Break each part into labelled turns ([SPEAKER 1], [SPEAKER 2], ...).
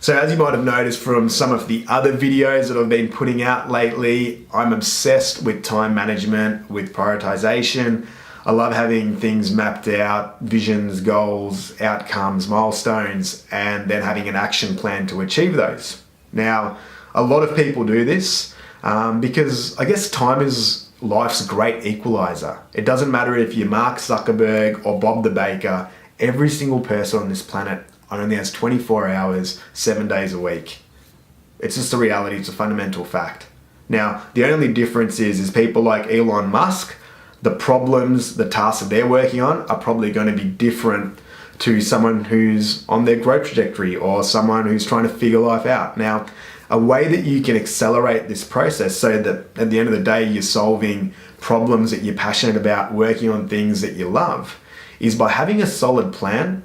[SPEAKER 1] So as you might have noticed from some of the other videos that I've been putting out lately, I'm obsessed with time management, with prioritization. I love having things mapped out, visions, goals, outcomes, milestones, and then having an action plan to achieve those. Now, a lot of people do this because I guess time is life's great equalizer. It doesn't matter if you're Mark Zuckerberg or Bob the Baker, every single person on this planet only has 24 hours, 7 days a week. It's just a reality, it's a fundamental fact. Now, the only difference is people like Elon Musk, the problems, the tasks that they're working on are probably going to be different to someone who's on their growth trajectory or someone who's trying to figure life out. Now, a way that you can accelerate this process so that at the end of the day you're solving problems that you're passionate about, working on things that you love, is by having a solid plan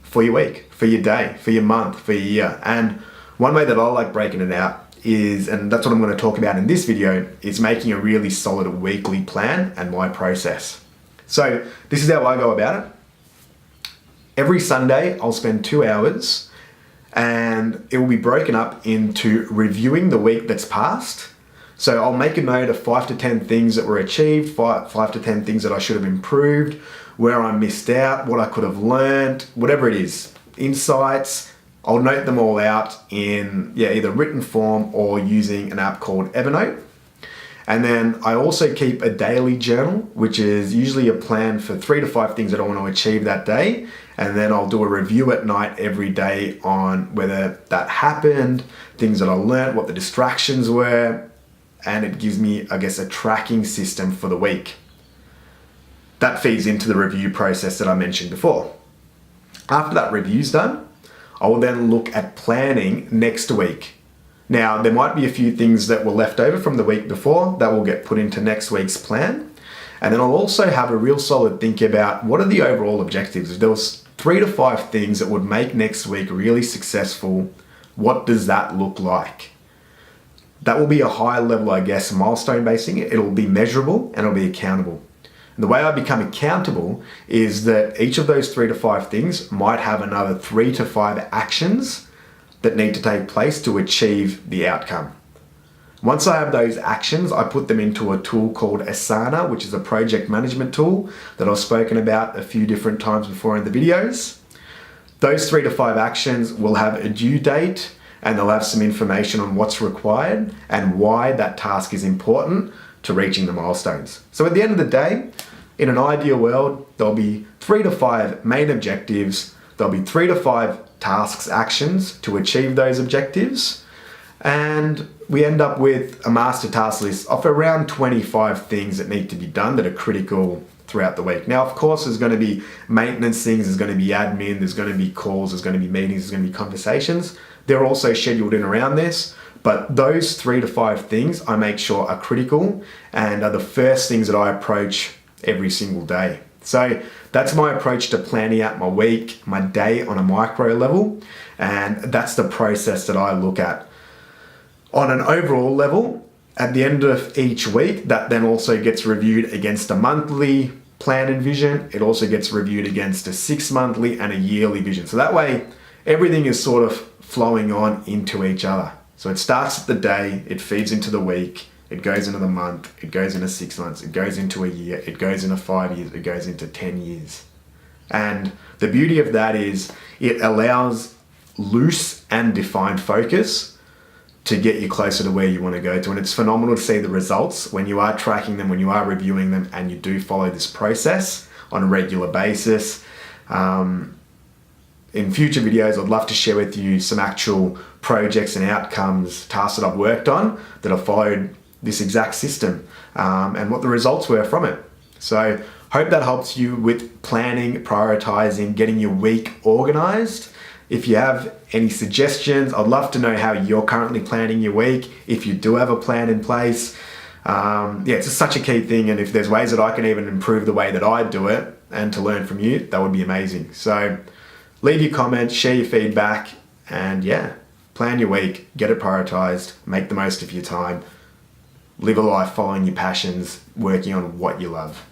[SPEAKER 1] for your week, for your day, for your month, for your year. And one way that I like breaking it out is, and that's what I'm going to talk about in this video, is making a really solid weekly plan and my process. So this is how I go about it. Every Sunday, I'll spend 2 hours and it will be broken up into reviewing the week that's passed. So I'll make a note of 5 to 10 things that were achieved, 5 to 10 things that I should have improved, where I missed out, what I could have learned, whatever it is, insights. I'll note them all out in either written form or using an app called Evernote. And then I also keep a daily journal, which is usually a plan for 3 to 5 things that I want to achieve that day. And then I'll do a review at night every day on whether that happened, things that I learned, what the distractions were, and it gives me, I guess, a tracking system for the week. That feeds into the review process that I mentioned before. After that review's done, I will then look at planning next week. Now, there might be a few things that were left over from the week before that will get put into next week's plan. And then I'll also have a real solid think about what are the overall objectives. If there was 3 to 5 things that would make next week really successful, what does that look like? That will be a high level, I guess, milestone basing it. It'll be measurable and it'll be accountable. And the way I become accountable is that each of those 3 to 5 things might have another 3 to 5 actions that need to take place to achieve the outcome. Once I have those actions, I put them into a tool called Asana, which is a project management tool that I've spoken about a few different times before in the videos. Those 3 to 5 actions will have a due date and they'll have some information on what's required and why that task is important to reaching the milestones. So at the end of the day, in an ideal world, there'll be 3 to 5 main objectives, there'll be 3 to 5 tasks, actions to achieve those objectives, and we end up with a master task list of around 25 things that need to be done that are critical throughout the week. Now, of course, there's going to be maintenance things, there's going to be admin, there's going to be calls, there's going to be meetings, there's going to be conversations. They're also scheduled in around this, but those 3 to 5 things I make sure are critical and are the first things that I approach every single day. So that's my approach to planning out my week, my day on a micro level, and that's the process that I look at. On an overall level, at the end of each week, that then also gets reviewed against a monthly plan and vision. It also gets reviewed against a 6 monthly and a yearly vision. So that way, everything is sort of flowing on into each other. So it starts at the day, it feeds into the week, it goes into the month, it goes into 6 months, it goes into a year, it goes into 5 years, it goes into 10 years. And the beauty of that is it allows loose and defined focus to get you closer to where you want to go to. And it's phenomenal to see the results when you are tracking them, when you are reviewing them, and you do follow this process on a regular basis. In future videos, I'd love to share with you some actual projects and outcomes, tasks that I've worked on that have followed this exact system and what the results were from it. So hope that helps you with planning, prioritizing, getting your week organized. If you have any suggestions, I'd love to know how you're currently planning your week. If you do have a plan in place, it's just such a key thing. And if there's ways that I can even improve the way that I do it and to learn from you, that would be amazing. So leave your comments, share your feedback, and plan your week, get it prioritized, make the most of your time, live a life following your passions, working on what you love.